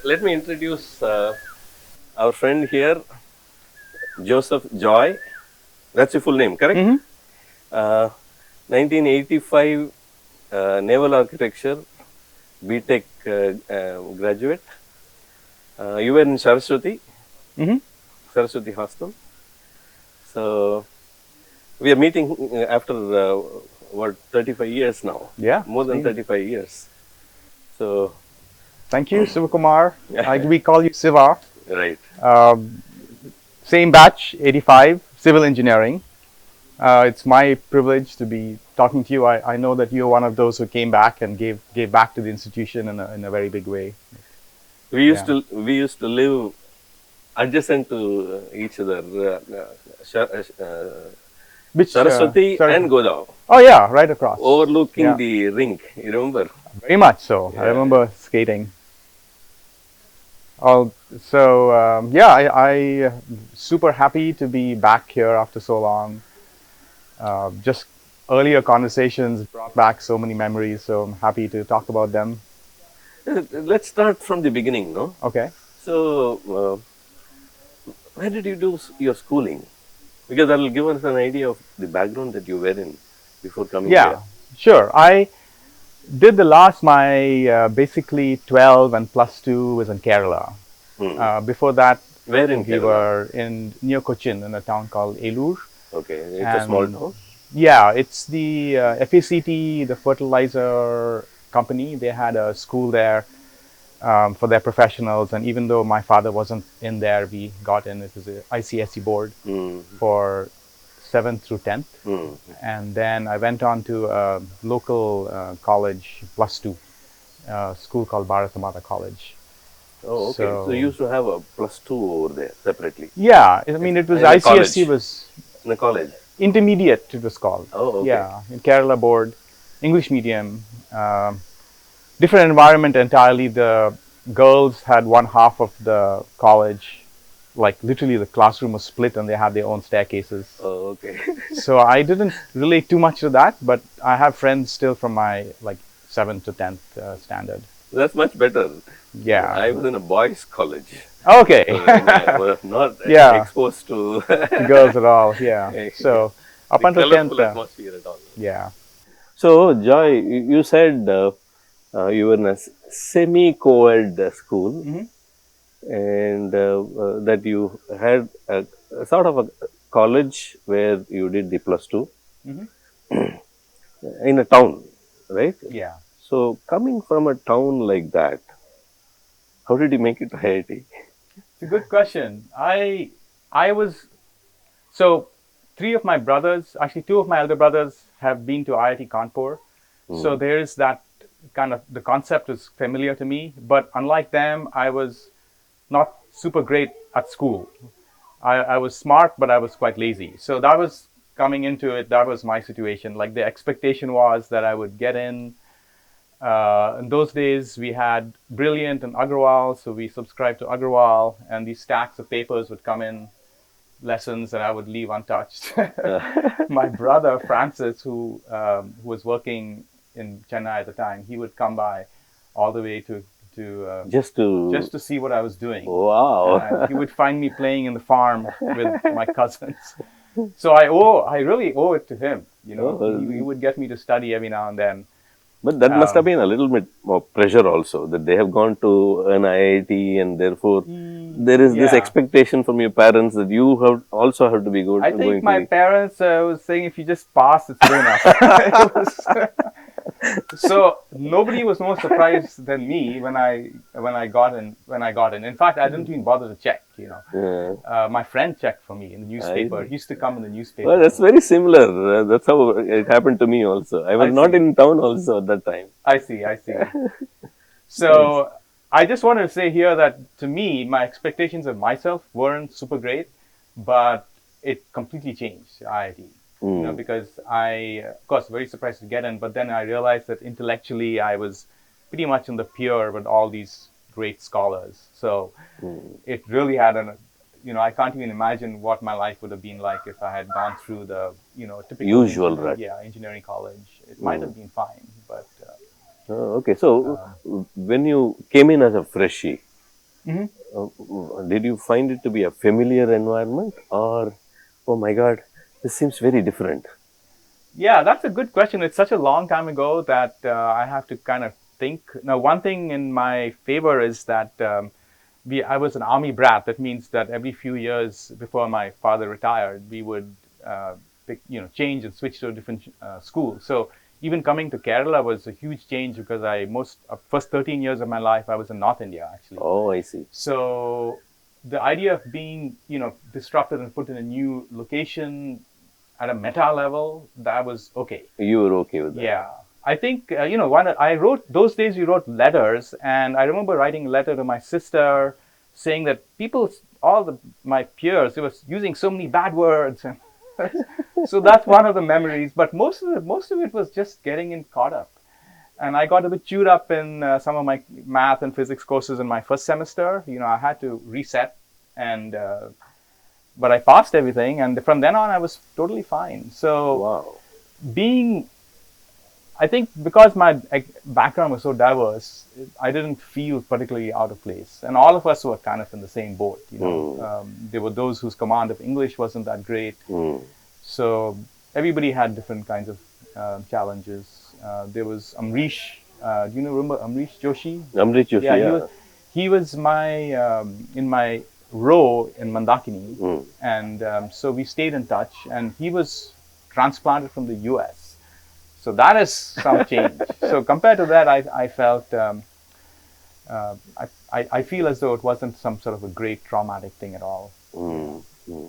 let me introduce our friend here, Joseph Joy. That's your full name, correct? 1985 Naval Architecture B.Tech graduate. You were in Saraswati, Saraswati Hostel. So we are meeting after 35 years now. Yeah, more than 35 years. So thank you, Sivakumar. We call you Siva. right. Same batch, 85, civil engineering. It's my privilege to be talking to you. I know that you're one of those who came back and gave back to the institution in a very big way. We used to live adjacent to each other, Which Saraswati and Godav, Oh yeah, right across. overlooking the rink. You remember? Very much so. I remember skating. I super happy to be back here after so long. Just earlier conversations brought back so many memories, so I'm happy to talk about them. Let's start from the beginning, no? Okay. So, where did you do your schooling? Because that will give us an idea of the background that you were in before coming here. Sure. I did my basically 12 and plus 2 was in Kerala. Before that, where in we Kerala? were near Cochin in a town called Elur. Okay, it's a small town. Yeah, it's the FACT, the fertilizer company. They had a school there for their professionals, and even though my father wasn't in there, we got in. It was a ICSE board for 7th through 10th, and then I went on to a local college plus 2 school called Bharatamata College. Oh, okay. So you used to have a plus 2 over there separately. Yeah, I mean it was ICSE was in the college. Intermediate. It was called. Oh, okay. Yeah, in Kerala board, English medium. Different environment entirely. The girls had one half of the college, like literally the classroom was split and they had their own staircases. Oh, okay. So I didn't relate too much to that, but I have friends still from my 7th to 10th standard. That's much better. Yeah. I was in a boys' college. Okay. So I was not exposed to girls at all. Yeah. So up until 10th. Atmosphere at all. Yeah. So Joy, you said you were in a semi-co-ed school, and that you had a sort of a college where you did the plus 2 in a town, right? Yeah. So coming from a town like that, how did you make it to IIT? It's a good question. I was, so 3 of my brothers, actually 2 of my elder brothers have been to IIT Kanpur. So there's that kind of, the concept is familiar to me, but unlike them, I was not super great at school. I was smart, but I was quite lazy. So that was coming into it, that was my situation. Like the expectation was that I would get in. In those days, we had Brilliant and Agrawal, so we subscribed to Agrawal, and these stacks of papers would come in, lessons that I would leave untouched. My brother, Francis, who was working in Chennai at the time, he would come by all the way to just to see what I was doing. Wow. He would find me playing in the farm with my cousins. So I really owe it to him. You know, he would get me to study every now and then. But that must have been a little bit more pressure also, that they have gone to an IIT and therefore there is this expectation from your parents that you also have to be good. I think my parents was saying if you just pass, it's good enough. So nobody was more surprised than me when I got in. In fact, I didn't even bother to check. You know, my friend checked for me in the newspaper. He used to come in the newspaper. Well, that's very similar. That's how it happened to me also. I was not in town also at that time. I see. So I just wanted to say here that to me, my expectations of myself weren't super great, but it completely changed IIT. You know, because I, of course, very surprised to get in, but then I realized that intellectually I was pretty much in the peer with all these great scholars. So it really had I can't even imagine what my life would have been like if I had gone through the, typical usual, right? Yeah, engineering college. It might have been fine, but. Okay, so when you came in as a freshie, Did you find it to be a familiar environment, or, oh my God, this seems very different? Yeah, that's a good question. It's such a long time ago that I have to kind of think. Now, one thing in my favor is that I was an army brat. That means that every few years before my father retired, we would change and switch to a different school. So even coming to Kerala was a huge change because first 13 years of my life I was in North India actually. Oh, I see. So the idea of being disrupted and put in a new location at a meta level, that was okay. You were okay with that? Yeah. I think, I wrote, those days we wrote letters, and I remember writing a letter to my sister saying that my peers, they were using so many bad words. And so that's one of the memories. But most of it was just getting in caught up. And I got a bit chewed up in some of my math and physics courses in my first semester. I had to reset, but I passed everything, and from then on I was totally fine. So wow. I think because my background was so diverse, I didn't feel particularly out of place. And all of us were kind of in the same boat. There were those whose command of English wasn't that great. So everybody had different kinds of challenges. There was Amrish. Do you remember Amrish Joshi? Amrish Joshi, yeah. He was in my row in Mandakini. And so we stayed in touch. And he was transplanted from the US. So that is some change. So compared to that, I felt, I feel as though it wasn't some sort of a great traumatic thing at all. Yeah.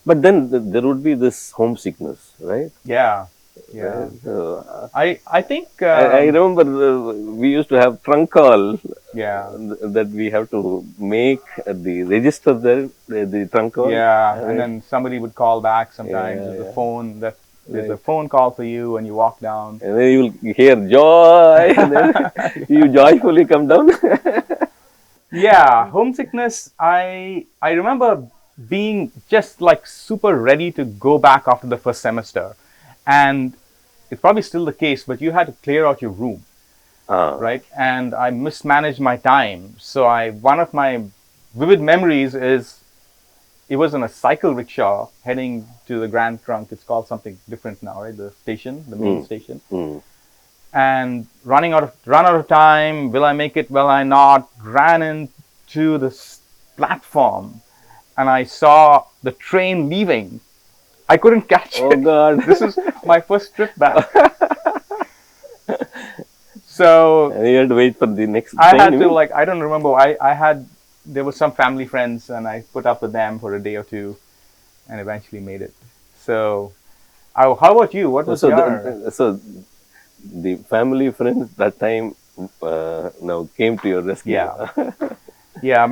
But then there would be this homesickness, right? Yeah. I think... I remember we used to have trunk call. Yeah. That we have to make the register there, the trunk call. Yeah, right? And then somebody would call back sometimes with the phone that... There's a phone call for you, and you walk down. And then you'll hear joy, and then you joyfully come down. Yeah, homesickness. I remember being just like super ready to go back after the first semester. And it's probably still the case, but you had to clear out your room, right? And I mismanaged my time. So one of my vivid memories is, it was in a cycle rickshaw heading to the Grand Trunk. It's called something different now, right? The station, the main station. And run out of time. Will I make it? Will I not? Ran into the platform, and I saw the train leaving. I couldn't catch it. Oh God! This is my first trip back. So and you had to wait for the next train. I had to I don't remember. There were some family friends, and I put up with them for a day or two, and eventually made it. So, how about you? What was your... So the family friends that time now came to your rescue. Yeah, yeah.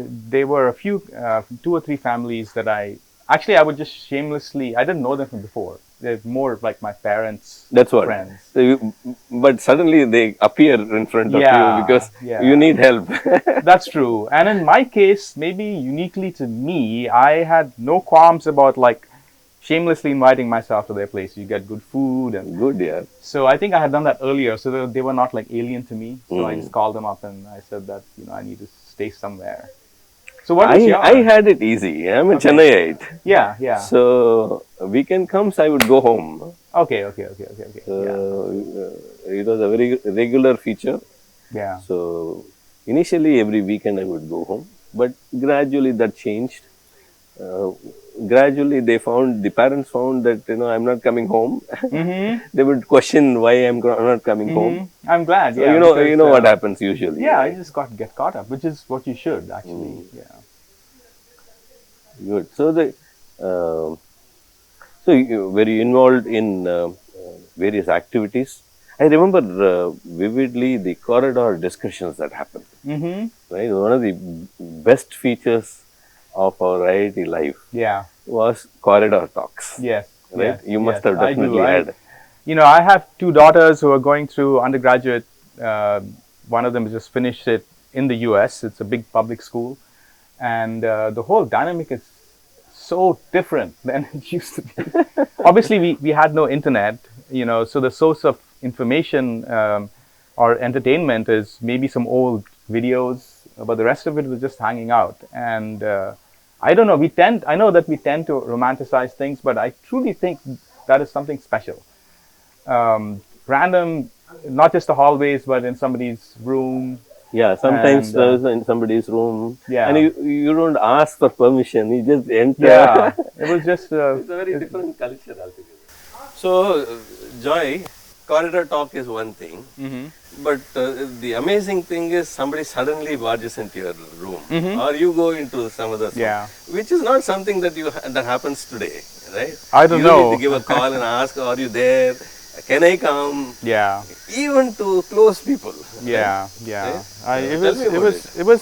There were a few, 2 or 3 families that I would just shamelessly... I didn't know them from before. They're more like my parents' friends. So but suddenly they appear in front of you because you need help. That's true. And in my case, maybe uniquely to me, I had no qualms about shamelessly inviting myself to their place. You get good food. Good, yeah. So I think I had done that earlier, so they were not alien to me. So I just called them up and I said that I need to stay somewhere. So what was I had it easy. I'm a Chennaiite. Yeah. So weekend comes, I would go home. Okay. It was a very regular feature. Yeah. So initially every weekend I would go home, but gradually that changed. Gradually the parents found that I'm not coming home. They would question why I'm not coming home. I'm glad. So, you know what happens usually. Yeah, I just get caught up, which is what you should actually. Yeah. Good. So you were involved in various activities. I remember vividly the corridor discussions that happened. Right, one of the best features of our IIT life was corridor talks. Yes. Right? Yes, you must have definitely had. I have 2 daughters who are going through undergraduate. One of them has just finished it in the US. It's a big public school. And the whole dynamic is so different than it used to be. Obviously, we had no internet, so the source of information or entertainment is maybe some old videos but the rest of it was just hanging out. And I don't know. I know that we tend to romanticize things, but I truly think that is something special. Random, not just the hallways, but in somebody's room. Yeah, sometimes And in somebody's room, Yeah. and you don't ask for permission. You just enter. yeah, it was just It's a very different culture altogether. So, Joy, corridor talk is one thing, but the amazing thing is somebody suddenly barges into your room, or you go into some other room, Yeah. which is not something that that happens today, right? I don't you know. need to give a call and ask, "Are you there? Can I come?" yeah, Even to close people. yeah, yeah. Right? It Tell was me it about was it was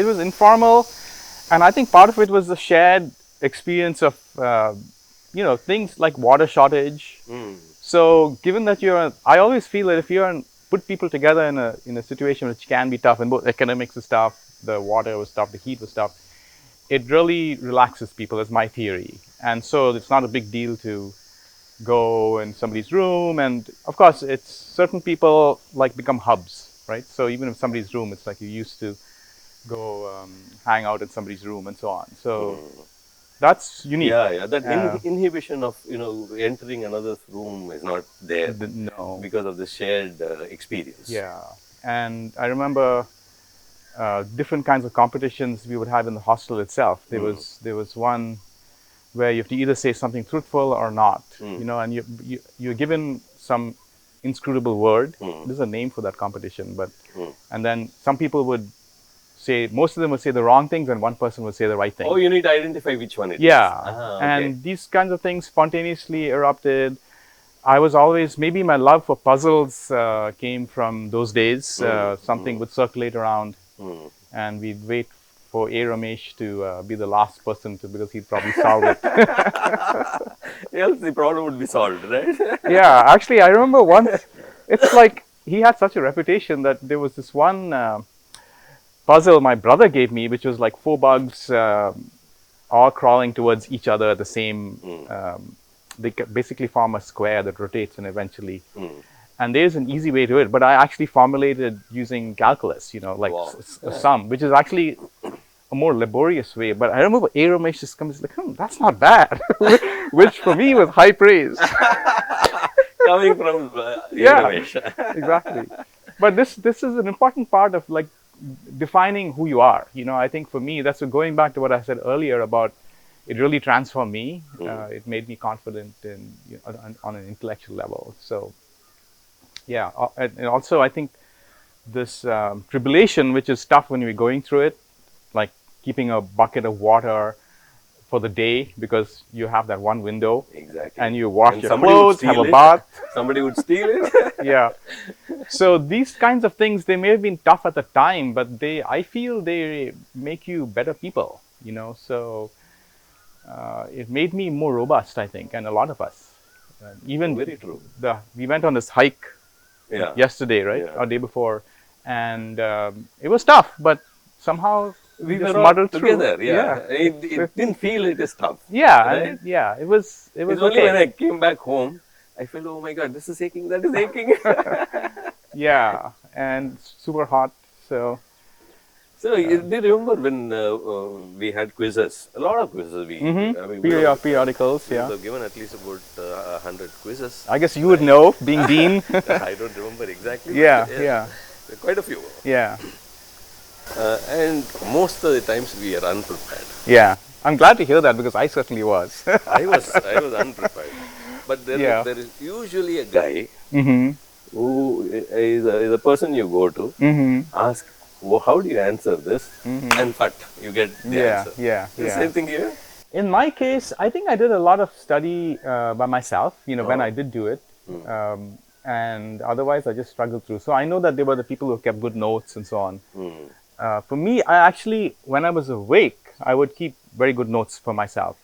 it was informal, and I think part of it was the shared experience of things like water shortage. Mm. So given that I always feel that if put people together in a situation which can be tough, and both economics is tough, the water was tough, the heat was tough, it really relaxes people. Is my theory, and so it's not a big deal to go in somebody's room. And of course, it's certain people like become hubs, right? So even if somebody's room, it's like you used to go hang out in somebody's room and so on. So that's unique. Yeah. That inhibition of entering another's room is not there No. because of the shared experience. Yeah, and I remember different kinds of competitions we would have in the hostel itself. There was one where you have to either say something truthful or not, and you're given some inscrutable word. There's a name for that competition, but and then some people would say, most of them would say the wrong things, and one person would say the right thing. Oh, you need to identify which one it is. Yeah, Okay. and these kinds of things spontaneously erupted. I was always, maybe my love for puzzles came from those days. Something would circulate around, and we'd wait for A. Ramesh to be the last person because he'd probably solve it. Else the problem would be solved, right? Yeah, actually, I remember once, it's like he had such a reputation that there was this one puzzle my brother gave me, which was like 4 bugs all crawling towards each other at the same. They basically form a square that rotates and eventually. And there's an easy way to it, but I actually formulated using calculus, like a sum, which is actually a more laborious way. But I remember A. Ramesh just comes like, that's not bad, which for me was high praise. Coming from Yeah, Ramesh. exactly. But this is an important part of like defining who you are. I think for me, that's going back to what I said earlier about it really transformed me. It made me confident on an intellectual level. So, yeah. And also, I think this tribulation, which is tough when you're going through it, like keeping a bucket of water for the day because you have that one window. Exactly. And you wash your somebody would clothes, have steal a it. bath. Somebody would steal it. Yeah. So these kinds of things, they may have been tough at the time, but I feel they make you better people, So it made me more robust, I think, and a lot of us. Even Very true. We went on this hike yesterday, right? Yeah. Or day before, and it was tough, but somehow We just were all muddled together. through. Yeah. It didn't feel it is tough. Yeah, Right? and yeah, it was It's only okay. when I came back home, I felt, oh my God, this is aching, that is aching. Yeah, and super hot. So So, do you remember when we had quizzes? A lot of quizzes. We periodicals, we yeah. have given at least about 100 quizzes. I guess you would know, being dean. I don't remember exactly. but Yeah. Quite a few. Yeah. And most of the times we are unprepared. Yeah. I'm glad to hear that because I certainly was. I was unprepared. But there is usually a guy who is a person you go to, ask, how do you answer this? And you get the answer. Yeah. The same thing here? In my case, I think I did a lot of study by myself, when I did do it. And otherwise, I just struggled through. So I know that there were the people who kept good notes and so on. For me, I actually, when I was awake, I would keep very good notes for myself.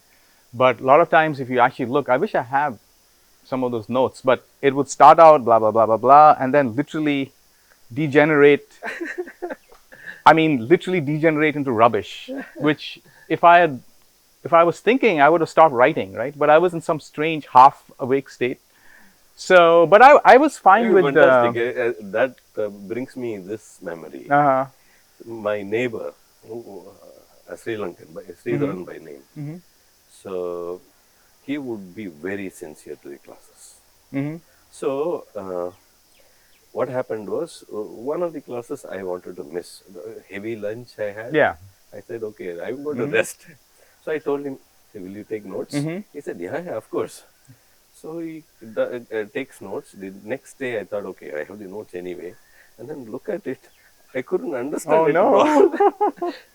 But a lot of times, if you actually look, I wish I had some of those notes, but it would start out blah, blah, blah, blah, blah, and then literally degenerate. Literally degenerate into rubbish, which if I was thinking, I would have stopped writing, right? But I was in some strange half awake state. So, but I was fine with fantastic. That brings me this memory. Uh-huh. my neighbor, a Sri Lankan, Sridharan by name. So he would be very sincere to the classes. So what happened was, one of the classes I wanted to miss. The heavy lunch I had. Yeah. I said, okay, I'm going to rest. So I told him, "Hey, will you take notes?" He said, yeah, of course. So he takes notes. The next day I thought, okay, I have the notes anyway. And then look at it. I couldn't understand it at all.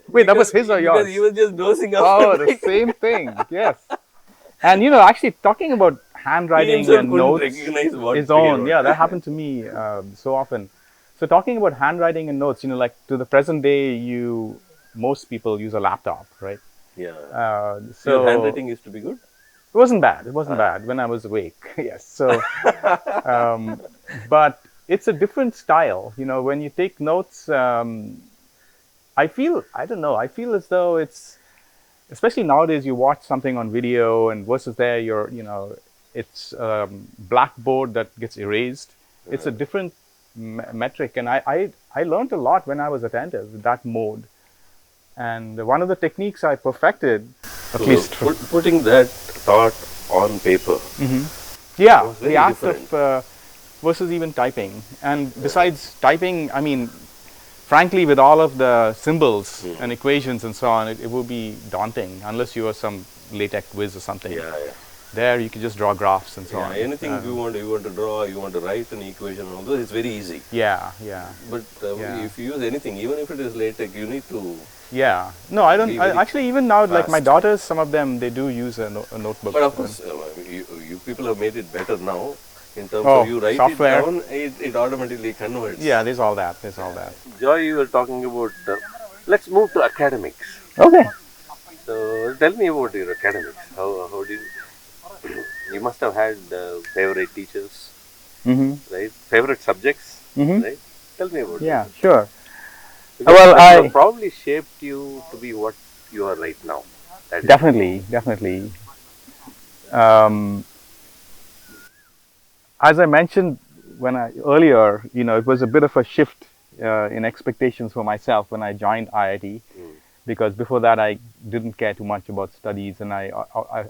Wait, that was his or yours? Because he was just dozing off. Oh, the same thing. Yes. And actually talking about handwriting and notes recognize what his own. Yeah, that happened to me so often. So talking about handwriting and notes, like to the present day, most people use a laptop, right? Yeah. So your handwriting used to be good? It wasn't bad. It wasn't bad when I was awake. Yes. So, but it's a different style. When you take notes, I feel as though it's, especially nowadays, you watch something on video and versus there, it's blackboard that gets erased. It's a different metric, and I learned a lot when I was attentive with that mode. And one of the techniques I perfected, at least putting that thought on paper. Yeah, the act of versus even typing. And besides typing, I mean, frankly, with all of the symbols and equations and so on, it would be daunting unless you are some LaTeX whiz or something. Yeah. There, you can just draw graphs and so on. Anything you want to draw, you want to write an equation, although it's very easy. Yeah. But if you use anything, even if it is LaTeX, you need to. Yeah. No, I don't. Actually, even now, like my daughters, some of them, they do use a notebook. But of course, you people have made it better now. In terms of you write software. It down, it automatically converts. Yeah, there's all that. Joy, you were talking about. Let's move to academics. Okay. So tell me about your academics. How did you must have had favorite teachers, right? Favorite subjects, right? Tell me about. Yeah, sure. Because that probably shaped you to be what you are right now. Definitely. As I mentioned earlier, it was a bit of a shift in expectations for myself when I joined IIT, because before that I didn't care too much about studies, and I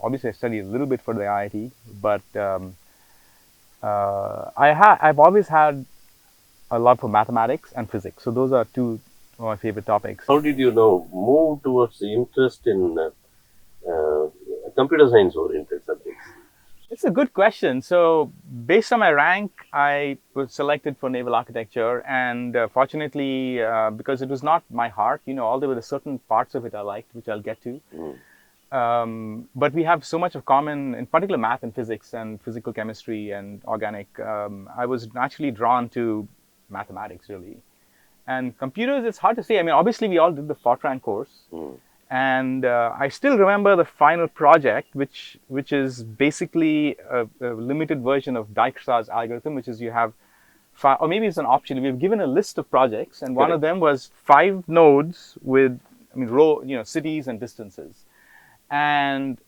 obviously studied a little bit for the IIT, but I've always had a love for mathematics and physics. So those are two of my favorite topics. How did you move towards the interest in computer science oriented subjects? It's a good question. So based on my rank, I was selected for naval architecture, and fortunately, because it was not my heart, although there were certain parts of it I liked, which I'll get to. But we have so much of common, in particular math and physics and physical chemistry and organic. I was naturally drawn to mathematics, really. And computers, it's hard to say. I mean, obviously, we all did the Fortran course. And I still remember the final project, which is basically a limited version of Dijkstra's algorithm, which is you have five, or maybe it's an option. We've given a list of projects, and one of them was 5 nodes with, cities and distances. And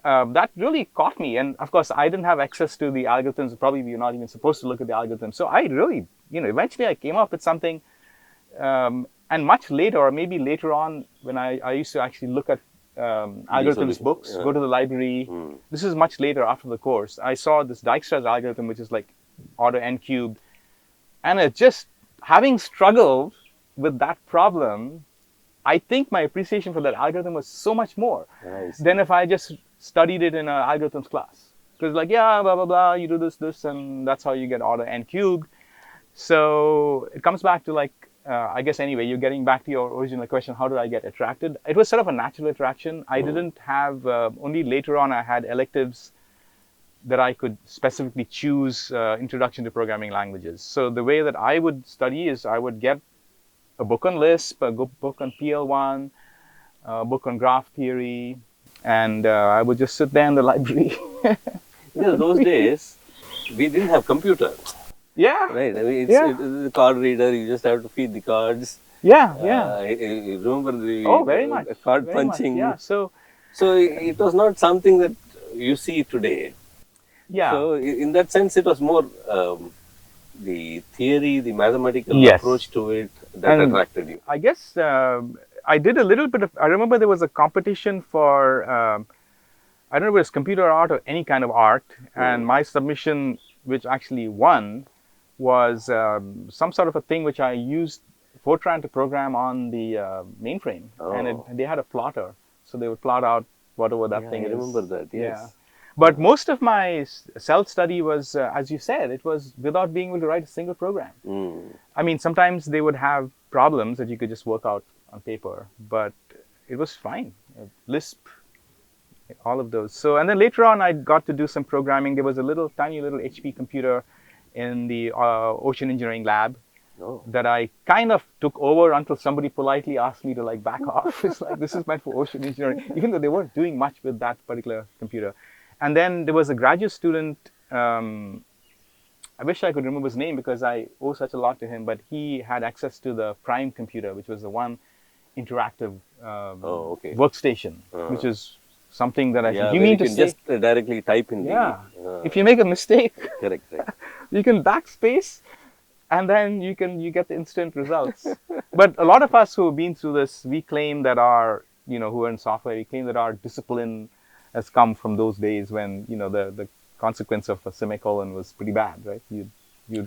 that really caught me. And of course, I didn't have access to the algorithms. Probably we were not even supposed to look at the algorithms. So I really, eventually I came up with something. And much later, or maybe later on, when I used to actually look at algorithms books, go to the library. This is much later after the course. I saw this Dijkstra's algorithm, which is like order n cubed. And it just, having struggled with that problem, I think my appreciation for that algorithm was so much more than if I just studied it in an algorithms class. Because blah, blah, blah, you do this, and that's how you get order n cubed. So it comes back to I guess anyway, you're getting back to your original question, how did I get attracted? It was sort of a natural attraction. I didn't have, only later on I had electives that I could specifically choose introduction to programming languages. So the way that I would study is I would get a book on Lisp, a book on PL1, a book on graph theory, and I would just sit there in the library. Those days, we didn't have computer. Yeah. Right. I mean, it's a card reader. You just have to feed the cards. Yeah. I remember the very much. Card very punching. Much. Yeah. So it was not something that you see today. Yeah. So in that sense, it was more the theory, the mathematical Yes. approach to it that And attracted you. I guess I did a little bit of. I remember there was a competition for. I don't know if it was computer art or any kind of art, and my submission, which actually won, was some sort of a thing which I used Fortran to program on the mainframe, and Oh. they had a plotter, so they would plot out whatever that Yeah, thing I is. remember that, yes. Yeah. But most of my self-study was, as you said, it was without being able to write a single program. I mean, sometimes they would have problems that you could just work out on paper, but it was fine. Lisp, all of those. So, and then later on, I got to do some programming. There was a little tiny little HP computer in the ocean engineering lab Oh. that I kind of took over until somebody politely asked me to like back off. It's like, this is meant for ocean engineering, even though they weren't doing much with that particular computer. And then there was a graduate student. I wish I could remember his name because I owe such a lot to him, but he had access to the Prime computer, which was the one interactive Okay. workstation, which is something that I Yeah, said, you where mean you to can say, just directly type in yeah, the. if you make a mistake, Correct, right. you can backspace and then you get the instant results. But a lot of us who have been through this, we claim that our, who are in software, we claim that our discipline has come from those days when, the consequence of a semicolon was pretty bad, right? You'd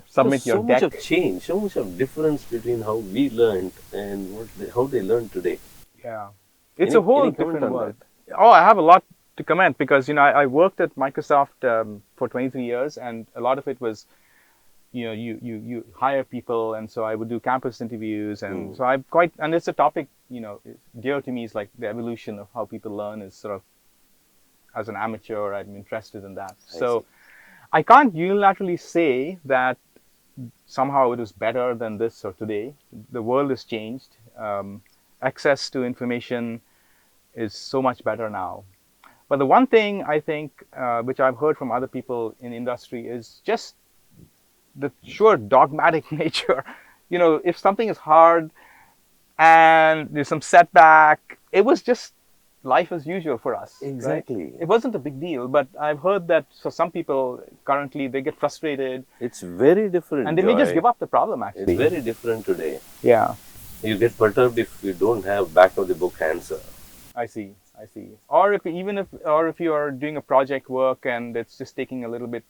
submit your So much deck. of change, so much of difference between how we learned and how they learn today. Yeah. It's a whole Any comment different on world. that? Oh, I have a lot to comment because, I worked at Microsoft for 23 years and a lot of it was, you hire people, and so I would do campus interviews, and so I'm quite, and it's a topic, dear to me, is like the evolution of how people learn is sort of, as an amateur, I'm interested in that. So I can't unilaterally say that somehow it was better than this or today. The world has changed. Access to information is so much better now. But the one thing I think, which I've heard from other people in industry, is just the sure dogmatic nature. If something is hard and there's some setback, it was just life as usual for us. Exactly. Right? It wasn't a big deal, but I've heard that for some people currently they get frustrated. It's very different. And they may just give up the problem actually. It's very different today. Yeah. You get perturbed if you don't have back of the book answer. I see. Or if you are doing a project work and it's just taking a little bit,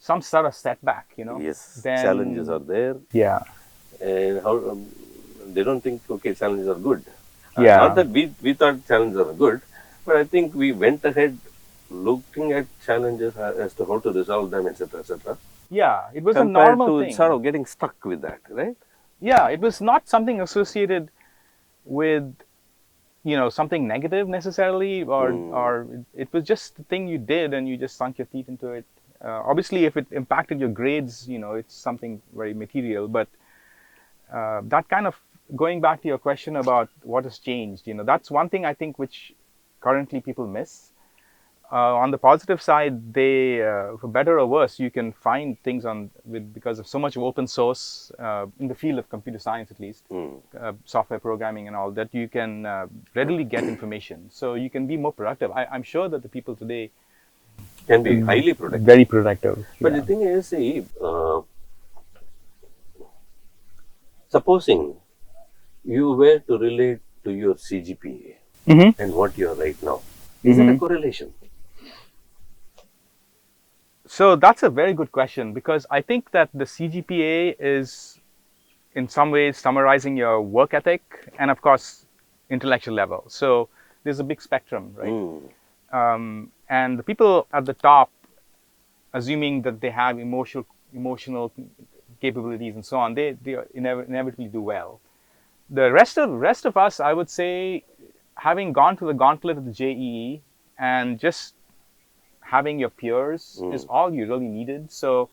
some sort of setback, Yes, then, challenges are there. Yeah. And how they don't think, okay, challenges are good. Yeah. Not that we thought challenges are good, but I think we went ahead looking at challenges as to how to resolve them, etc., etc. Yeah, it was a Compared normal to thing. sort of getting stuck with that, right? Yeah, it was not something associated with, something negative necessarily, or it was just the thing you did and you just sunk your teeth into it. Obviously, if it impacted your grades, it's something very material. But that kind of, going back to your question about what has changed, that's one thing I think which currently people miss. On the positive side, they, for better or worse, you can find things because of so much of open source in the field of computer science, at least, software programming and all that, you can readily get information. So you can be more productive. I'm sure that the people today Can be highly productive. Very productive. But the thing is, see, supposing you were to relate to your CGPA and what you are right now, is it a correlation? So that's a very good question, because I think that the CGPA is in some ways summarizing your work ethic and of course intellectual level. So there's a big spectrum, right? And the people at the top, assuming that they have emotional capabilities and so on, they inevitably do well. The rest of us, I would say, having gone through the gauntlet of the JEE and just having your peers is all you really needed. So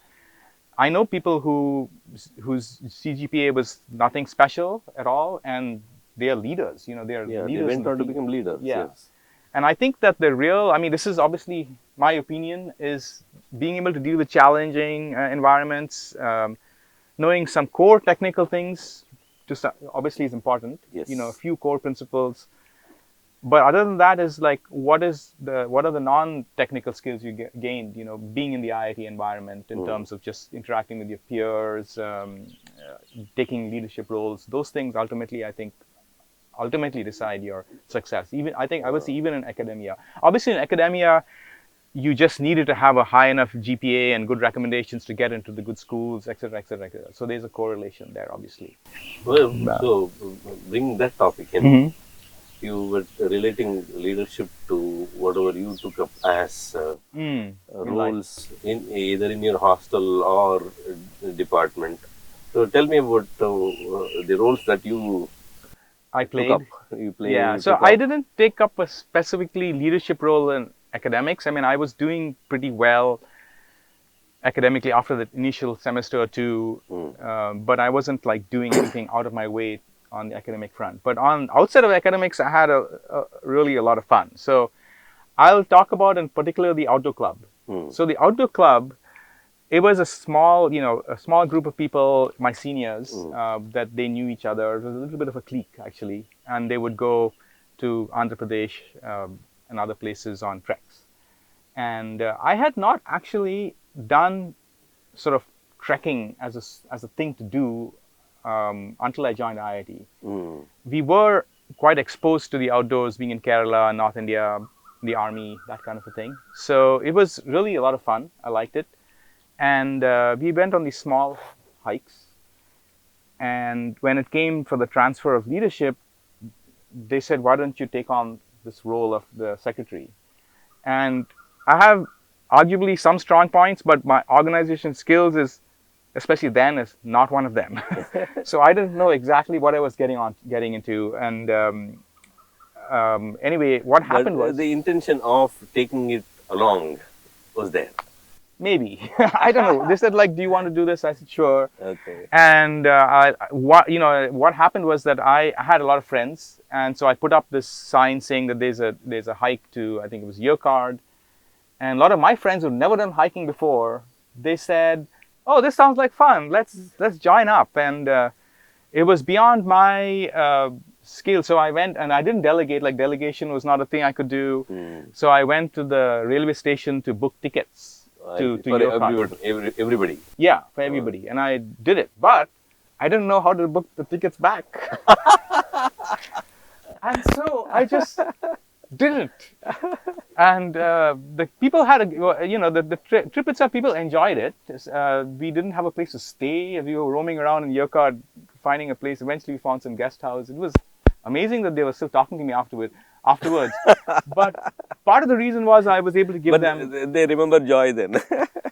I know people whose CGPA was nothing special at all, and they are leaders. They are leaders. They went on to become leaders. Yeah. Yes. And I think that this is obviously my opinion, is being able to deal with challenging environments, knowing some core technical things obviously is important. Yes. A few core principles. But other than that, is like what are the non-technical skills you gained, being in the IIT environment in terms of just interacting with your peers, taking leadership roles. Those things ultimately, I think, ultimately decide your success. Even I think I would say even in academia. Obviously, in academia, you just needed to have a high enough GPA and good recommendations to get into the good schools, etc., etc., etc. So there's a correlation there, obviously. Well, so bring that topic in. You were relating leadership to whatever you took up as roles in either in your hostel or department. So tell me about the roles that you I took played. up. You played. Yeah, so I didn't take up a specifically leadership role in academics. I mean, I was doing pretty well academically after the initial semester or two, but I wasn't like doing anything out of my way on the academic front. But on outside of academics, I had really a lot of fun. So I'll talk about in particular the outdoor club. So the outdoor club, it was a small, a small group of people, my seniors, that they knew each other. It was a little bit of a clique actually, and they would go to Andhra Pradesh and other places on treks. And I had not actually done sort of trekking as a thing to do until I joined IIT. We were quite exposed to the outdoors, being in Kerala, North India, the army, that kind of a thing. So it was really a lot of fun. I liked it. And we went on these small hikes. And when it came for the transfer of leadership, they said, why don't you take on this role of the secretary? And I have arguably some strong points, but my organization skills is, especially then, is not one of them. So I didn't know exactly what I was getting into. And anyway, what happened was the intention of taking it along was there. Maybe. I don't know. They said, like, do you want to do this? I said, sure. Okay. And what happened was that I had a lot of friends, and so I put up this sign saying that there's a hike to, I think it was Yerkard. And a lot of my friends who'd never done hiking before, they said, oh, this sounds like fun. Let's join up. And it was beyond my skill. So I went, and I didn't delegate. Like, delegation was not a thing I could do. So I went to the railway station to book tickets. To everybody. Yeah, for everybody. And I did it. But I didn't know how to book the tickets back. And so I just didn't. And the people had the trip itself, people enjoyed it. We didn't have a place to stay. We were roaming around in Yerkard, finding a place. Eventually we found some guest house. It was amazing that they were still talking to me afterwards. But part of the reason was I was able to give them. They remember joy then.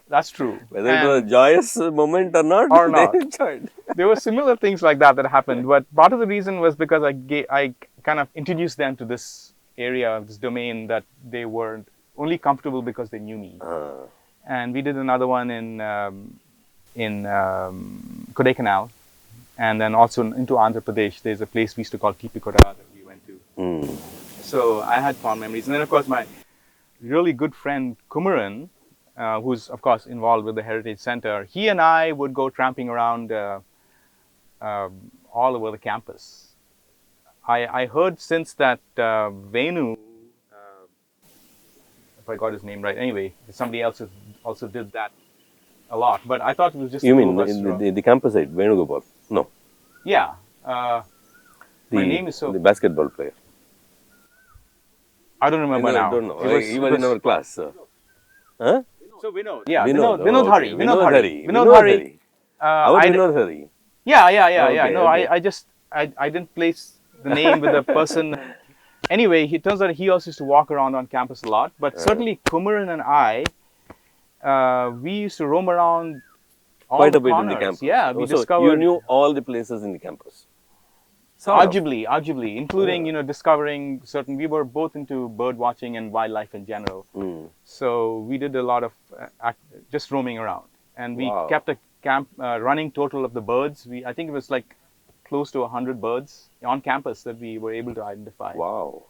That's true. Whether it was a joyous moment or not, they enjoyed. There were similar things like that happened. But part of the reason was because I kind of introduced them to this area, this domain that they weren't only comfortable because they knew me. And we did another one in Kodaikanal. And then also into Andhra Pradesh, there's a place we used to call Tipikota that we went to. So I had fond memories. And then, of course, my really good friend Kumaran, who's, of course, involved with the Heritage Center, he and I would go tramping around all over the campus. I heard since that Venu, if I got his name right, anyway, somebody else also did that a lot. But I thought it was just... You mean the campus side, Venugopal? No. Yeah. My name is so... The basketball player. I don't remember now. I don't know. He was in our class. Huh? So Vinod. Yeah, Vinod Hari. Vinod Hari. Our Vinod Hari. Yeah. No, okay. I didn't place the name with the person. Anyway, it turns out he also used to walk around on campus a lot. But certainly Kumaran and I, we used to roam around all quite the a bit corners. in the campus. Yeah, we so discovered... You knew all the places in the campus. Arguably, including discovering certain. We were both into bird watching and wildlife in general, so we did a lot of just roaming around, and we kept a camp running total of the birds. I think it was like close to 100 birds on campus that we were able to identify. Wow!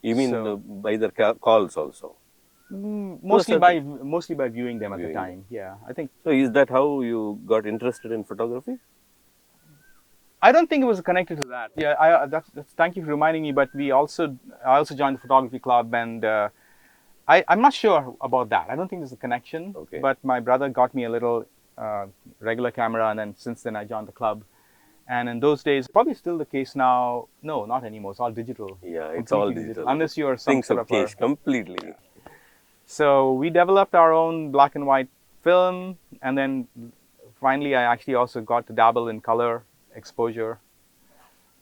You mean by their calls also? Mostly by viewing them at the time. Yeah, I think. So is that how you got interested in photography? I don't think it was connected to that. Yeah, thank you for reminding me. But I also joined the photography club, and I'm not sure about that. I don't think there's a connection. Okay. But my brother got me a little regular camera, and then since then I joined the club. And in those days, probably still the case now. No, not anymore. It's all digital. Yeah, it's all Completely digital. Unless you're some Things sort have of a. changed completely. Yeah. So we developed our own black and white film, and then finally, I actually also got to dabble in color exposure.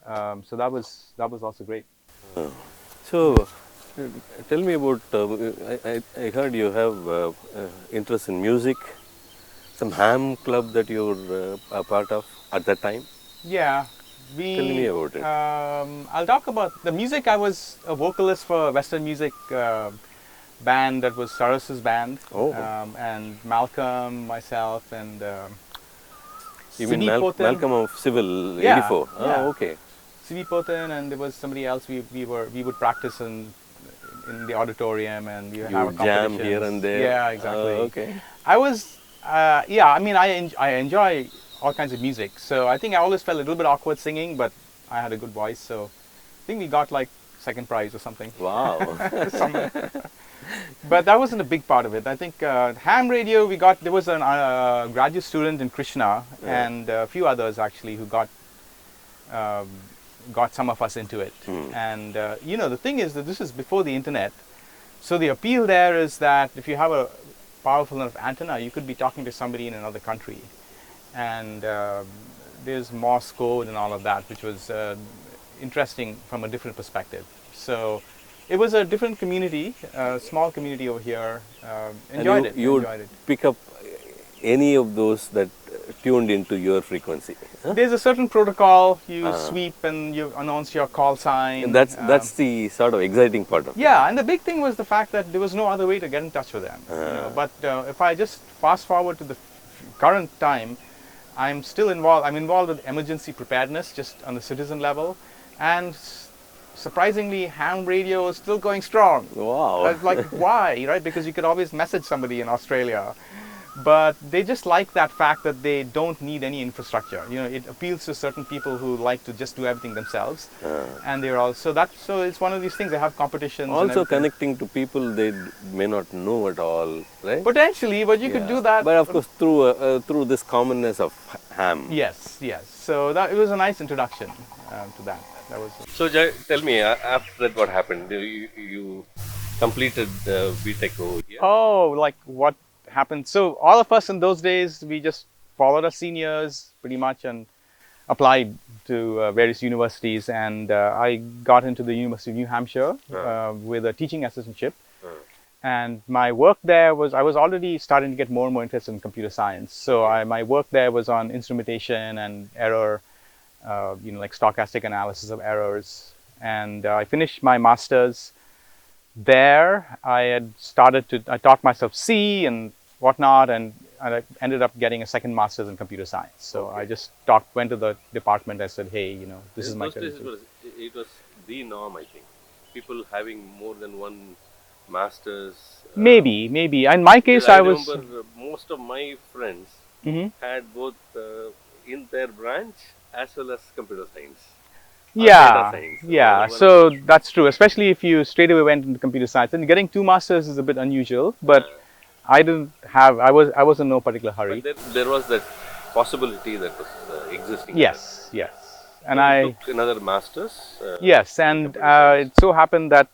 So that was also great. So, tell me about. I heard you have interest in music. Some ham club that you were a part of at that time. Yeah, Tell me about it. I'll talk about the music. I was a vocalist for a Western music band that was Saras's band. Oh. And Malcolm, myself, and You mean Sivakumar M. Malcolm of Civil Yeah, 84? Oh, yeah. okay. Sivakumar, and there was somebody else. We would practice in the auditorium, and we would You have would jam competitions. here and there. Yeah, exactly. Okay. I was, yeah. I mean, I enjoy all kinds of music. So I think I always felt a little bit awkward singing, but I had a good voice. So I think we got like second prize or something. Wow. But that wasn't a big part of it. I think ham radio, there was a graduate student in Krishna, Yeah. and a few others actually who got some of us into it. And the thing is that this is before the internet. So the appeal there is that if you have a powerful enough antenna, you could be talking to somebody in another country. And there's Morse code and all of that, which was interesting from a different perspective. So it was a different community, a small community over here. Enjoyed it. You would Enjoyed it. pick up any of those that tuned into your frequency. Huh? There's a certain protocol. You sweep and you announce your call sign. And that's the sort of exciting part of it. Yeah, and the big thing was the fact that there was no other way to get in touch with them. But if I just fast forward to the current time, I'm still involved. I'm involved with emergency preparedness, just on the citizen level, and surprisingly, ham radio is still going strong. Wow. I was like, why, right? Because you could always message somebody in Australia. But they just like that fact that they don't need any infrastructure. It appeals to certain people who like to just do everything themselves. And they're also so it's one of these things. They have competitions. Also connecting to people they may not know at all, right? Potentially, but you could do that. But of course, through this commonness of ham. Yes, yes. So it was a nice introduction to that. That was. So Jai, tell me, after that, what happened? You completed BTech over here. Oh, like what happened? So all of us in those days, we just followed our seniors pretty much and applied to various universities. And I got into the University of New Hampshire with a teaching assistantship. And my work there was, I was already starting to get more and more interested in computer science. So my work there was on instrumentation and error, like stochastic analysis of errors. And I finished my master's there. I taught myself C and whatnot, and I ended up getting a second master's in computer science. So I just went to the department. I said, hey, this is my career. It was the norm, I think. People having more than one master's. Maybe. In my case, I was. remember most of my friends had both in their branch as well as computer science. Yeah, data science. yeah. So that's true, especially if you straight away went into computer science. And getting 2 masters is a bit unusual, but I was in no particular hurry. But there was that possibility that was existing. Yes, yes. And So I you took another master's. yes, and it so happened that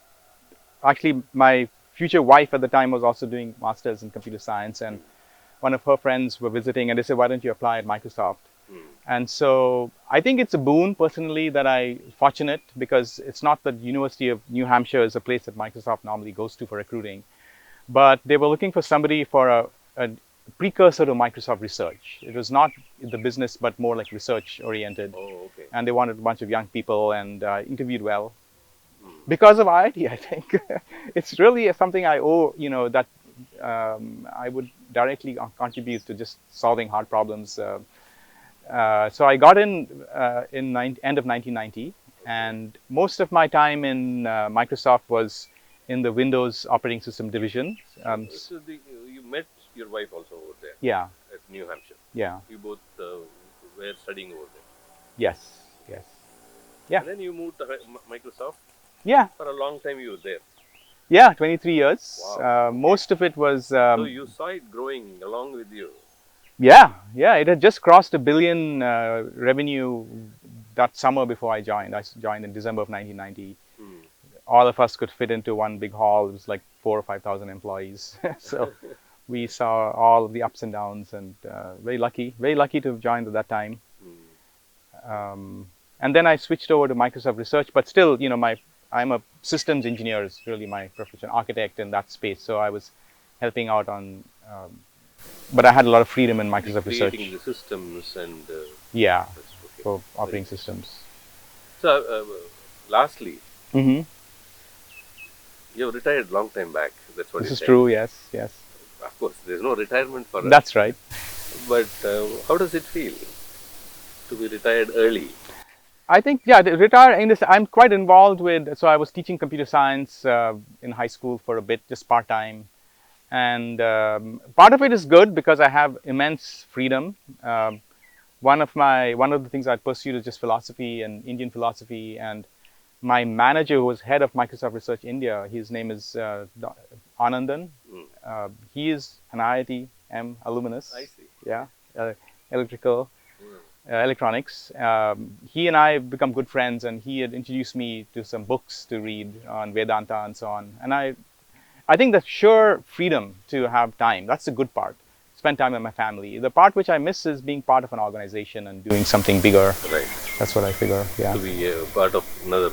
actually my future wife at the time was also doing masters in computer science, and one of her friends were visiting, and they said, why don't you apply at Microsoft? And so I think it's a boon personally that I'm fortunate, because it's not that University of New Hampshire is a place that Microsoft normally goes to for recruiting, but they were looking for somebody for a precursor to Microsoft research. It was not the business, but more like research oriented. Oh, okay. And they wanted a bunch of young people, and interviewed well. Because of IIT, I think. It's really something I owe, that I would directly contribute to just solving hard problems. So I got in end of 1990, and most of my time in Microsoft was in the Windows operating system division. So you met your wife also over there Yeah, at New Hampshire. yeah. You both were studying over there. Yes, yes. Yeah. And then you moved to Microsoft. Yeah, For a long time you were there. yeah, 23 years. Wow. Okay. Most of it was, So you saw it growing along with you. yeah, yeah, it had just crossed a billion revenue that summer before I joined. I joined in December of 1990. Hmm. All of us could fit into one big hall. It was like 4 or 5,000 employees. So we saw all of the ups and downs, and very lucky to have joined at that time. And then I switched over to Microsoft Research, but still, I'm a systems engineer is really my profession, architect in that space. So I was helping out on, but I had a lot of freedom in Microsoft Creating Research. the systems and Yeah, that's okay. for Very operating good. systems. So lastly, Hmm. you retired long time back. That's what This you is said. true. Yes, yes, Of course, there's no retirement for us. that's right. But how does it feel to be retired early? I think, yeah, the retire in this. I'm quite involved with. So I was teaching computer science in high school for a bit, just part time, and part of it is good because I have immense freedom. One of the things I pursued is just philosophy and Indian philosophy, and my manager, who was head of Microsoft Research India, his name is Anandan. Mm, He is an IIT M I alumnus. see. Yeah, electrical Mm, electronics. He and I have become good friends, and he had introduced me to some books to read on Vedanta and so on. And I think the sheer freedom to have time, that's the good part. Spend time with my family. The part which I miss is being part of an organization and doing something bigger. right. That's what I figure. Yeah. To be part of another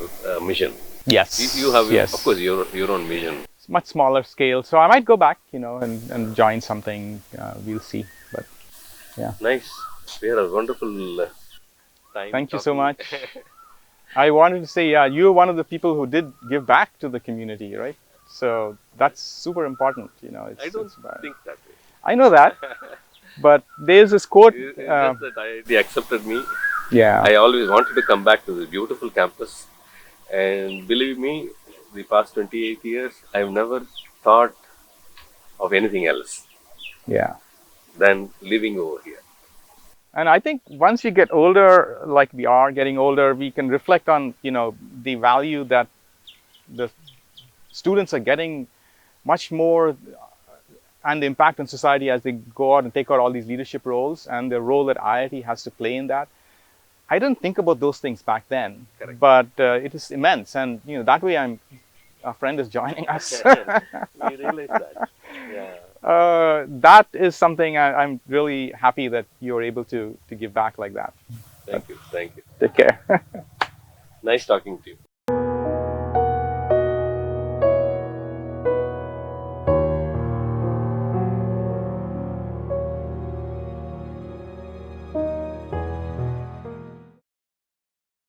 mission. You Yes. have, of Yes. course, your own mission. It's much smaller scale, so I might go back, and join something. We'll see. But yeah. Nice. We had a wonderful time Thank you so talking. much. I wanted to say, yeah, you're one of the people who did give back to the community, right? So that's super important. I don't It's think that way. I know that, but there's this quote. It's just that they accepted me. Yeah, I always wanted to come back to the beautiful campus. And believe me, the past 28 years, I've never thought of anything else yeah. than living over here. And I think once you get older, like we are getting older, we can reflect on, the value that the students are getting much more, and the impact on society as they go out and take out all these leadership roles, and the role that IIT has to play in that. I didn't think about those things back then, Correct. but it is immense, and that way our friend is joining us. We realize that. Yeah. That is something I'm really happy that you're able to give back like that. Thank you. Thank you. Take care. Nice talking to you.